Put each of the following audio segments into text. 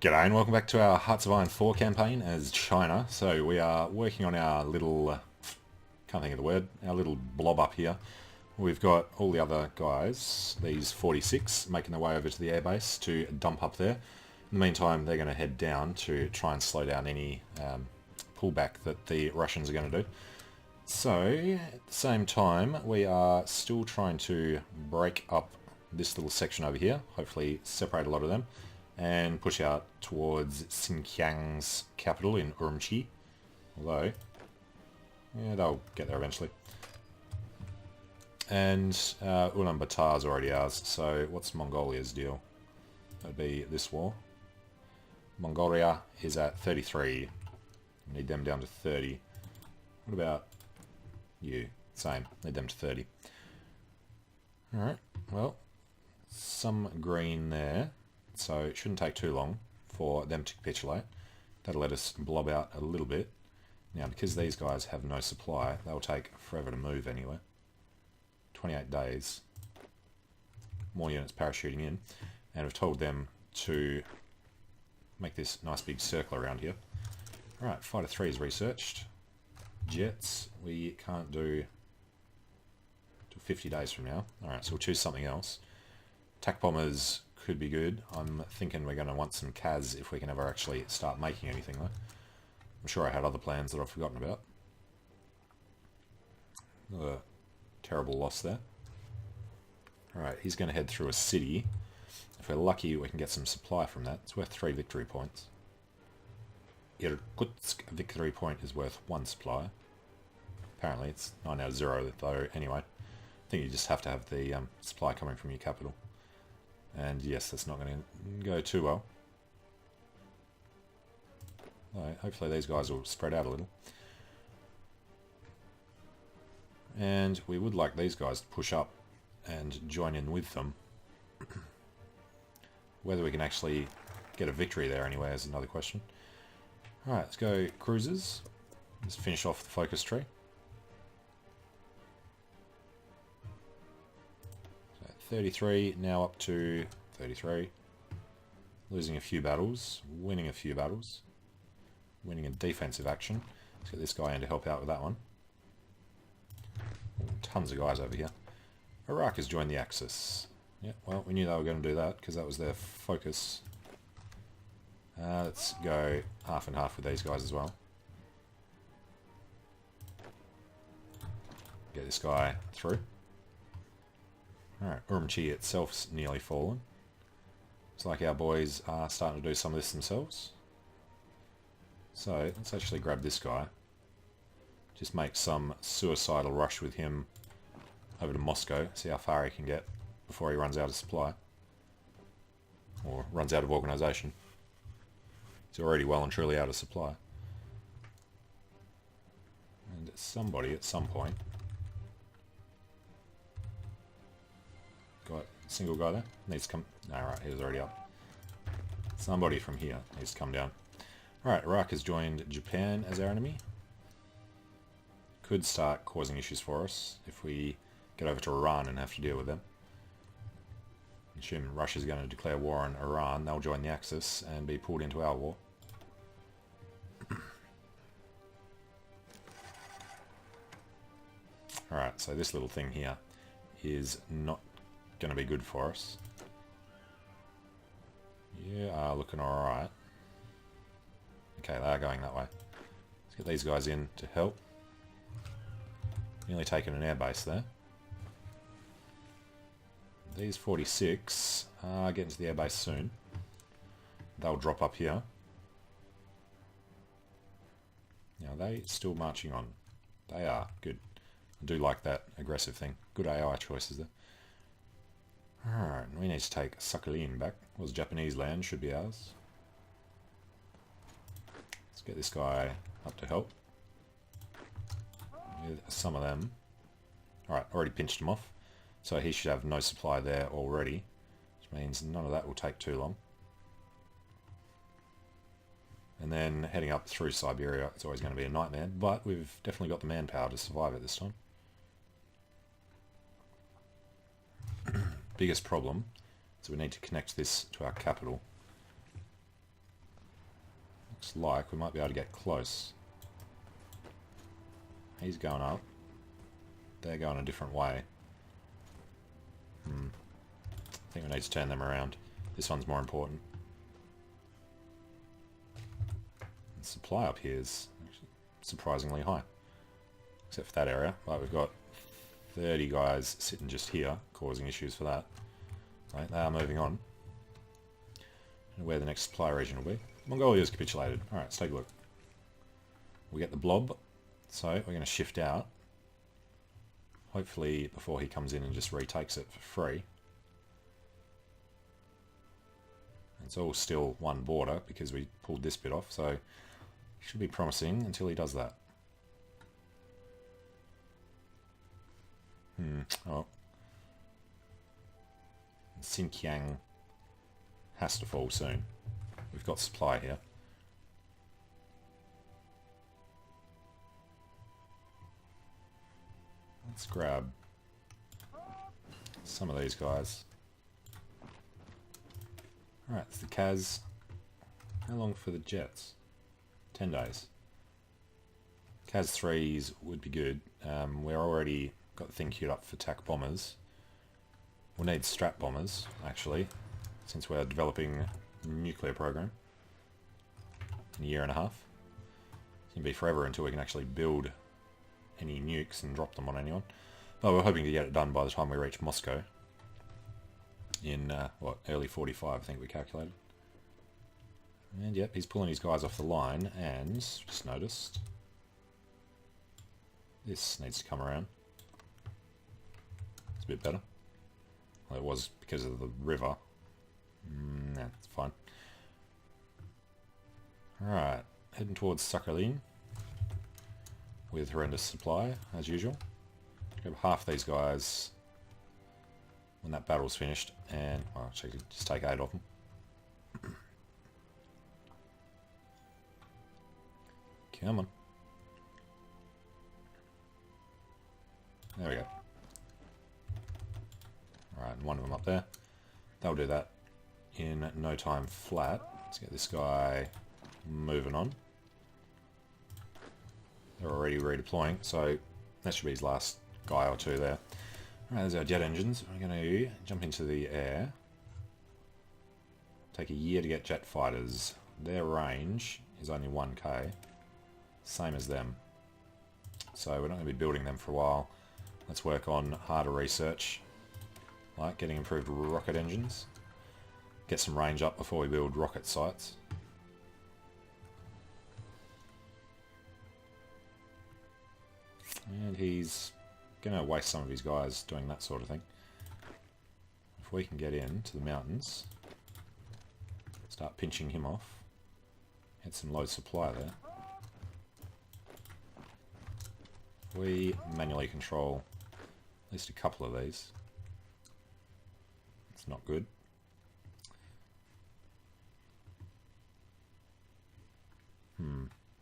G'day and welcome back to our Hearts of Iron 4 campaign as China. So we are working on our little, can't think of the word, our little blob up here. We've got all the other guys, these 46, making their way over to the airbase to dump up there. In the meantime, they're going to head down to try and slow down any pullback that the Russians are going to do. So, at the same time, we are still trying to break up this little section over here, hopefully separate a lot of them, and push out towards Xinjiang's capital in Urumqi. Although, yeah, they'll get there eventually. And Ulaanbaatar's already ours, so what's Mongolia's deal? That'd be this war. Mongolia is at 33. Need them down to 30. What about you? Same. Need them to 30. Alright, well, some green there. So it shouldn't take too long for them to capitulate. That'll let us blob out a little bit. Now, because these guys have no supply, they'll take forever to move anyway. 28 days. More units parachuting in. And we've told them to make this nice big circle around here. Alright, Fighter 3 is researched. Jets, we can't do till 50 days from now. Alright, so we'll choose something else. Attack bombers could be good. I'm thinking we're going to want some CAS if we can ever actually start making anything though. I'm sure I had other plans that I've forgotten about. Another terrible loss there. Alright, he's going to head through a city. If we're lucky, we can get some supply from that. It's worth 3 victory points. Irkutsk victory point is worth 1 supply. Apparently it's 9 out of 0 though anyway. I think you just have to have the supply coming from your capital. And yes, that's not going to go too well. Hopefully these guys will spread out a little. And we would like these guys to push up and join in with them. Whether we can actually get a victory there anyway is another question. Alright, let's go cruisers. Let's finish off the focus tree. So 33, now up to 33. Losing a few battles, winning a few battles. Winning a defensive action. Let's get this guy in to help out with that one. Tons of guys over here. Iraq has joined the Axis. Yeah, well, we knew they were going to do that because that was their focus. Let's go half and half with these guys as well. Get this guy through. Alright, Urumqi itself's nearly fallen. Looks like our boys are starting to do some of this themselves. So, let's actually grab this guy. Just make some suicidal rush with him over to Moscow. See how far he can get before he runs out of supply. Or runs out of organisation. He's already well and truly out of supply. And somebody at some point... Got a single guy there? Needs to come... Alright, he was already up. Somebody from here needs to come down. Alright, Iraq has joined Japan as our enemy. Could start causing issues for us if we get over to Iran and have to deal with them. Assume Russia's going to declare war on Iran, they'll join the Axis and be pulled into our war. Alright, so this little thing here is not going to be good for us. You are looking alright. Okay, they are going that way. Let's get these guys in to help. Nearly taken an airbase there. These 46 are getting to the airbase soon. They'll drop up here. Now, are they still marching on? They are. Good. I do like that aggressive thing. Good AI choices there. Alright, we need to take Sakhalin back. It was Japanese land, should be ours. Let's get this guy up to help. With some of them. Alright, already pinched him off. So he should have no supply there already. Which means none of that will take too long. And then heading up through Siberia, it's always going to be a nightmare. But we've definitely got the manpower to survive it this time. Biggest problem is we need to connect this to our capital. Looks like we might be able to get close. He's going up. They're going a different way. I think we need to turn them around. This one's more important. The supply up here is actually surprisingly high. Except for that area. But we've got 30 guys sitting just here, causing issues for that. Right, they are moving on. And where the next supply region will be. Mongolia's capitulated. Alright, let's take a look. We get the blob. So we're going to shift out. Hopefully before he comes in and just retakes it for free. It's all still one border because we pulled this bit off, so should be promising until he does that. Oh. Xinjiang has to fall soon. We've got supply here. Let's grab some of these guys. Alright, it's the Kaz. How long for the jets? 10 days. Kaz 3s would be good. We're already got the thing queued up for TAC bombers. We'll need strap bombers, actually, since we're developing a nuclear program in a year and a half. It's going to be forever until we can actually build any nukes and drop them on anyone. But we're hoping to get it done by the time we reach Moscow. In, early 45, I think we calculated. And yep, he's pulling his guys off the line, and just noticed this needs to come around. It's a bit better. Well, it was because of the river. Nah, it's fine. Alright, heading towards Sakhalin with horrendous supply, as usual. Grab half these guys when that battle's finished, and well, actually just take 8 of them. Come on. There we go. Alright, and one of them up there. They'll do that in no time flat. Let's get this guy moving on. They're already redeploying, so that should be his last guy or two there. Alright, there's our jet engines. We're going to jump into the air. Take a year to get jet fighters. Their range is only 1k. Same as them. So we're not going to be building them for a while. Let's work on harder research, like getting improved rocket engines. Get some range up before we build rocket sites. And he's going to waste some of his guys doing that sort of thing. If we can get into the mountains, start pinching him off, get some low supply there. If we manually control at least a couple of these, it's not good.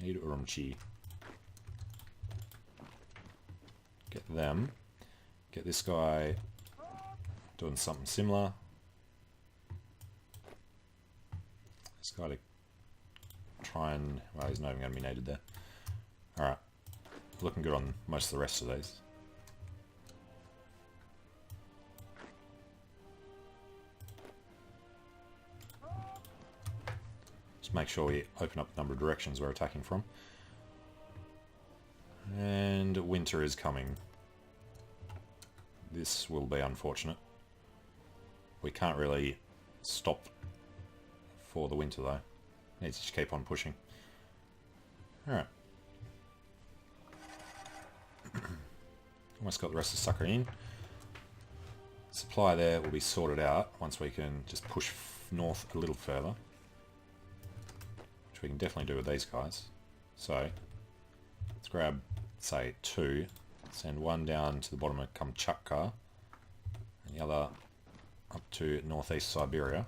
Need Urumqi. Get them. Get this guy doing something similar. This guy to try and... well, he's not even going to be needed there. Alright. Looking good on most of the rest of these. Just make sure we open up the number of directions we're attacking from. And winter is coming. This will be unfortunate. We can't really stop for the winter though. Needs to just keep on pushing. Alright. Almost got the rest of Sakhalin. Supply there will be sorted out once we can just push north a little further. Which we can definitely do with these guys. So, let's grab, say, 2. Send one down to the bottom of Kamchatka. And the other up to northeast Siberia.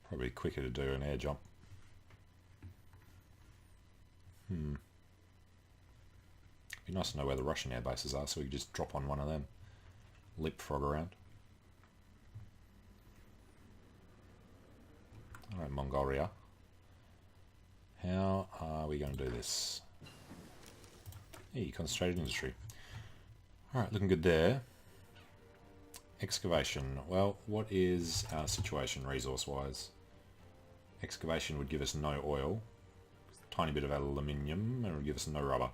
Probably quicker to do an air jump. Be nice to know where the Russian air bases are, so we can just drop on one of them. Leapfrog around. Alright, Mongolia. How are we going to do this? Hey, concentrated industry. Alright, looking good there. Excavation. Well, what is our situation resource-wise? Excavation would give us no oil, tiny bit of aluminium, and it would give us no rubber.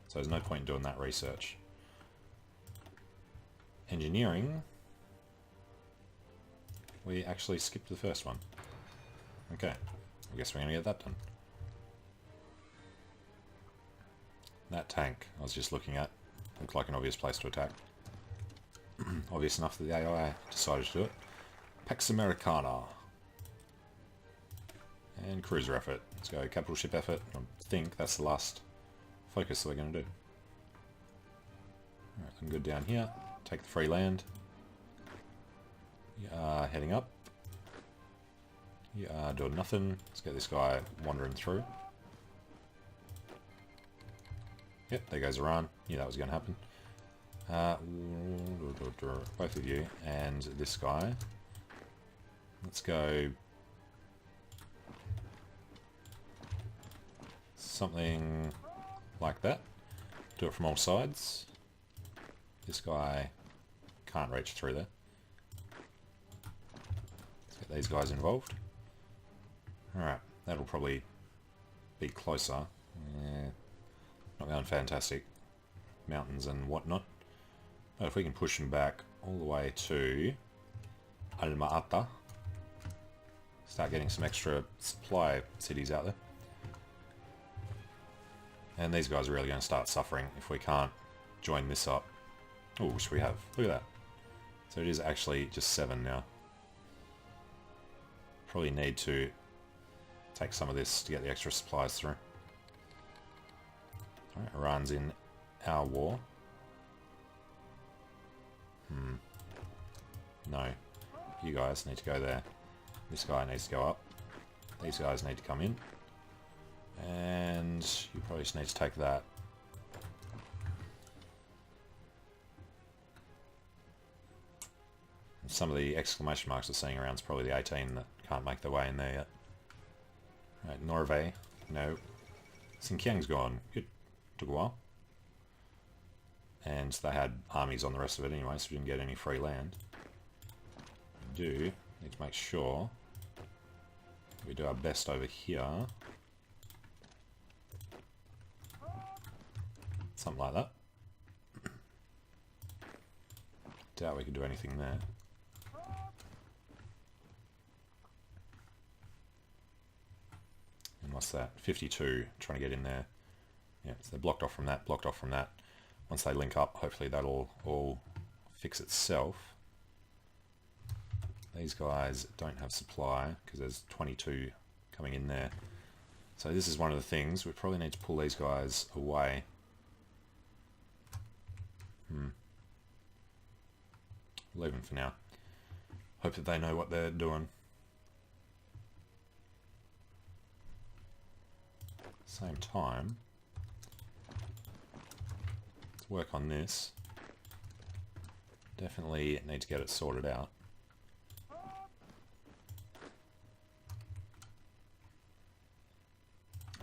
So there's no point in doing that research. Engineering. We actually skipped the first one. Okay, I guess we're going to get that done. That tank I was just looking at looked like an obvious place to attack. Obvious enough that the AI decided to do it. Pax Americana. And cruiser effort. Let's go capital ship effort. I think that's the last focus that we're going to do. Alright, looking good down here. Take the free land. You are heading up. You are doing nothing. Let's get this guy wandering through. Yep, there goes Iran. Knew that was going to happen. Both of you and this guy. Let's go something like that. Do it from all sides. This guy can't reach through there. Let's get these guys involved. Alright, that'll probably be closer. Yeah, not going fantastic. Mountains and whatnot. But if we can push them back all the way to Alma-Ata, start getting some extra supply cities out there. And these guys are really going to start suffering if we can't join this up. Oh, which we have. Look at that. So it is actually just 7 now. Probably need to take some of this to get the extra supplies through. Alright, Iran's in our war. No. You guys need to go there. This guy needs to go up. These guys need to come in. And you probably just need to take that. And some of the exclamation marks we're seeing around is probably the 18 that can't make their way in there yet. Right, Norway. No. Xinjiang's gone. Good. Took a while. And they had armies on the rest of it anyway, so we didn't get any free land. We do need to make sure we do our best over here. Something like that. Doubt we could do anything there. And what's that? 52, trying to get in there. Yeah, so they're blocked off from that, blocked off from that. Once they link up, hopefully that'll all fix itself. These guys don't have supply because there's 22 coming in there. So this is one of the things. We probably need to pull these guys away. Leave them for now. Hope that they know what they're doing. Same time, let's work on this. Definitely need to get it sorted out.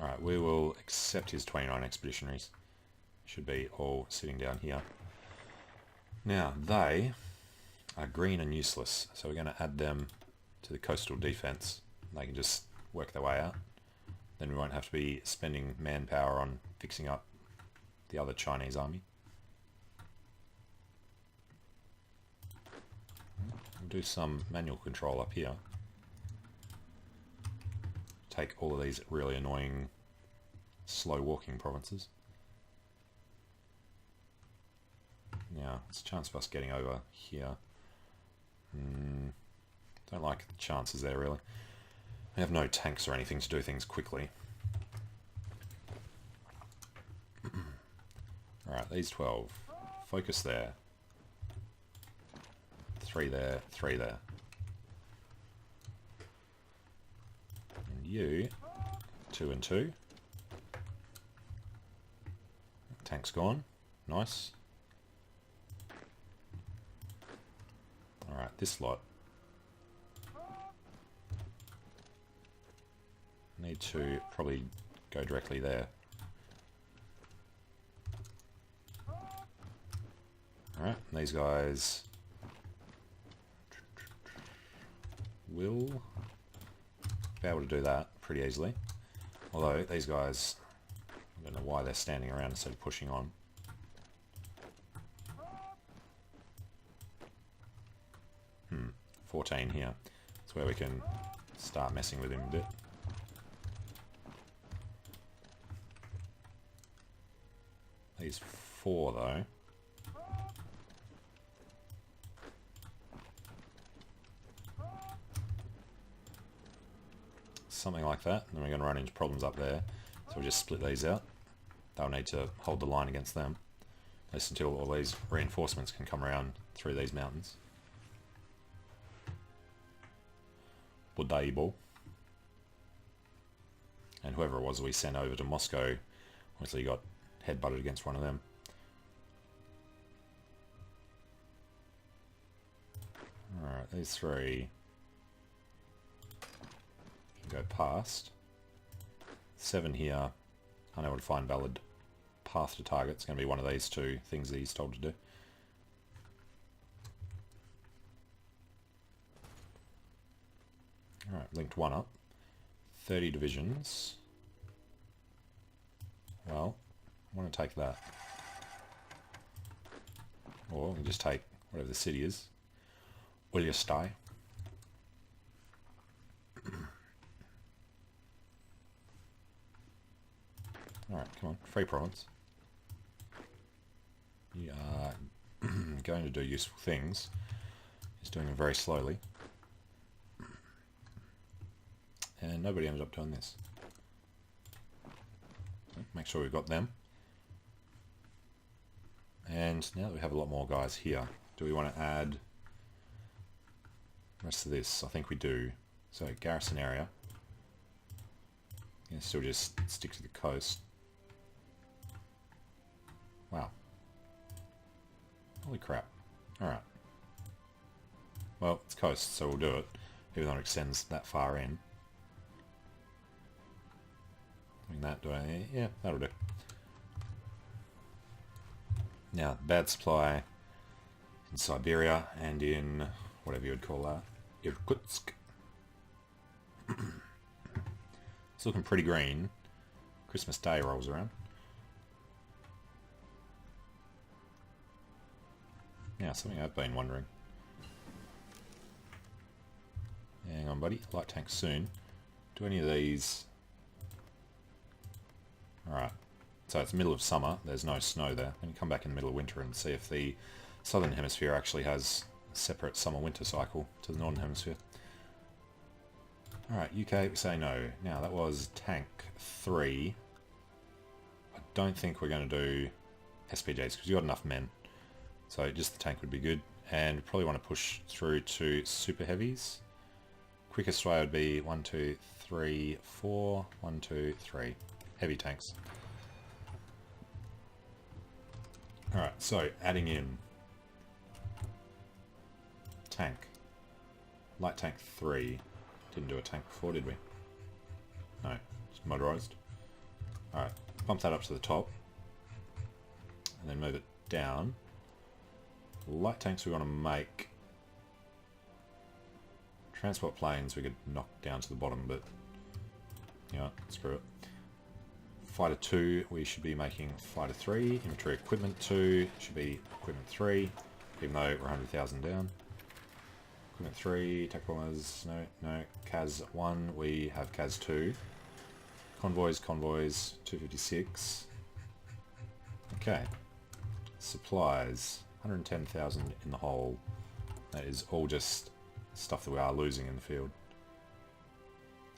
Alright, we will accept his 29 expeditionaries. Should be all sitting down here. Now, they are green and useless, so we're going to add them to the coastal defense. They can just work their way out. Then we won't have to be spending manpower on fixing up the other Chinese army. We'll do some manual control up here. Take all of these really annoying slow walking provinces. Now, there's a chance of us getting over here. Don't like the chances there, really. We have no tanks or anything to do things quickly. Alright, these 12. Focus there. 3 there, 3 there. And you, 2 and 2. Tank's gone. Nice. Alright, this lot. need to probably go directly there. Alright, these guys will be able to do that pretty easily. Although, these guys, I don't know why they're standing around instead of pushing on. 14 here. That's where we can start messing with him a bit. These 4 though. Something like that, and then we're going to run into problems up there. So we'll just split these out. They'll need to hold the line against them. At least until all these reinforcements can come around through these mountains. Bodaibo. And whoever it was we sent over to Moscow, obviously got headbutted against one of them. Alright, these 3 can go past. 7 here, unable to find valid path to target. It's going to be one of these 2 things that he's told to do. Alright, linked 1 up. 30 divisions. Well, I want to take that. Or we can just take whatever the city is. Ulyastai. Alright, come on. Free province. You are going to do useful things. He's doing them very slowly. And nobody ended up doing this. Make sure we've got them. And now that we have a lot more guys here, do we want to add the rest of this? I think we do. So garrison area. And still just stick to the coast. Wow. Holy crap. Alright. Well, it's coast, so we'll do it. Even though it extends that far in. Doing that, do I? Yeah, that'll do. Now, bad supply in Siberia and in whatever you would call that, Irkutsk. It's looking pretty green. Christmas Day rolls around. Now, something I've been wondering. Hang on, buddy. Light tank soon. Do any of these... Alright. So it's middle of summer. There's no snow there. Then you come back in the middle of winter and see if the southern hemisphere actually has a separate summer-winter cycle to the northern hemisphere. Alright, UK, we say no. Now, that was tank 3. I don't think we're going to do SPJs because you've got enough men. So just the tank would be good. And probably want to push through to super heavies. Quickest way would be 1, 2, 3, 4. 1, 2, 3. Heavy tanks. Alright, so adding in tank. Light tank 3. Didn't do a tank before, did we? No, just motorized. Alright, bump that up to the top. And then move it down. Light tanks we want to make. Transport planes we could knock down to the bottom, but you know, screw it. Fighter 2 we should be making Fighter 3. Infantry equipment 2 should be equipment 3, even though we're 100,000 down. Equipment 3, tech bombers, no. CAS 1, we have CAS 2. Convoys, 256. Okay. Supplies, 110,000 in the hole. That is all just stuff that we are losing in the field.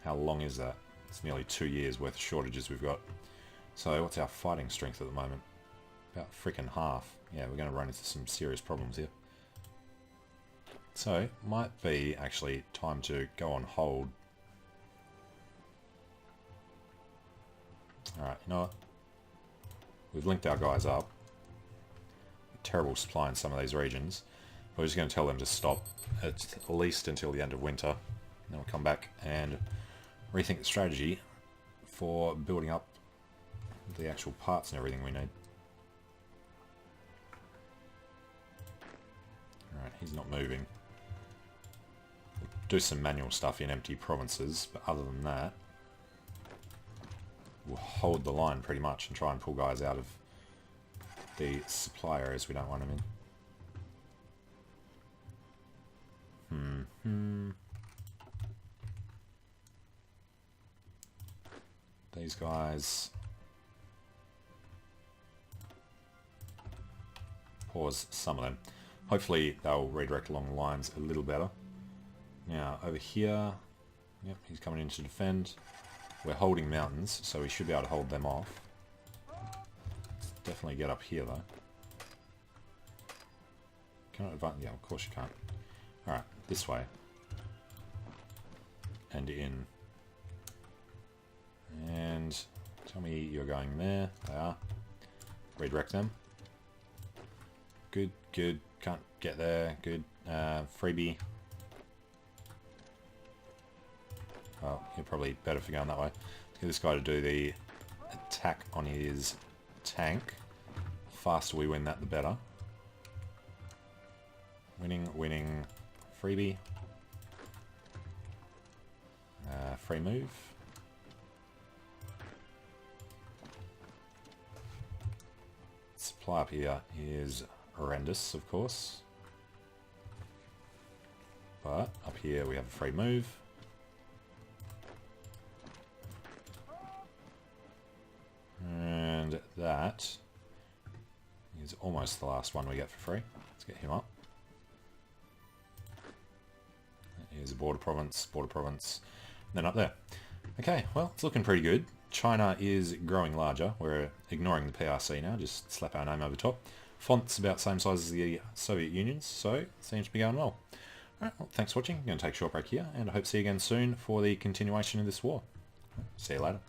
How long is that? It's nearly 2 years worth of shortages we've got. So what's our fighting strength at the moment? About frickin' half. Yeah, we're going to run into some serious problems here. So, might be actually time to go on hold. Alright, you know what? We've linked our guys up. Terrible supply in some of these regions. We're just going to tell them to stop at least until the end of winter. Then we'll come back and rethink the strategy for building up the actual parts and everything we need. Alright, he's not moving. We'll do some manual stuff in empty provinces, but other than that, we'll hold the line pretty much and try and pull guys out of the supply areas we don't want them in. These guys... Pause some of them. Hopefully they'll redirect along the lines a little better. Now over here, yep, he's coming in to defend. We're holding mountains, so we should be able to hold them off. Let's definitely get up here though. Can I advance? Yeah, of course you can't. Alright, this way. And in. And tell me you're going there. They are. Redirect them. Good, good. Can't get there. Good. Freebie. Well, you're probably better for going that way. Let's get this guy to do the attack on his tank. The faster we win that, the better. Winning, winning. Freebie. Free move. Supply up here is horrendous, of course. But up here we have a free move. And that is almost the last one we get for free. Let's get him up. Here's a border province, and then up there. Okay, well, it's looking pretty good. China is growing larger. We're ignoring the PRC now, just slap our name over top. Font's about the same size as the Soviet Union's, so it seems to be going well. Alright, well, thanks for watching. I'm going to take a short break here, and I hope to see you again soon for the continuation of this war. See you later.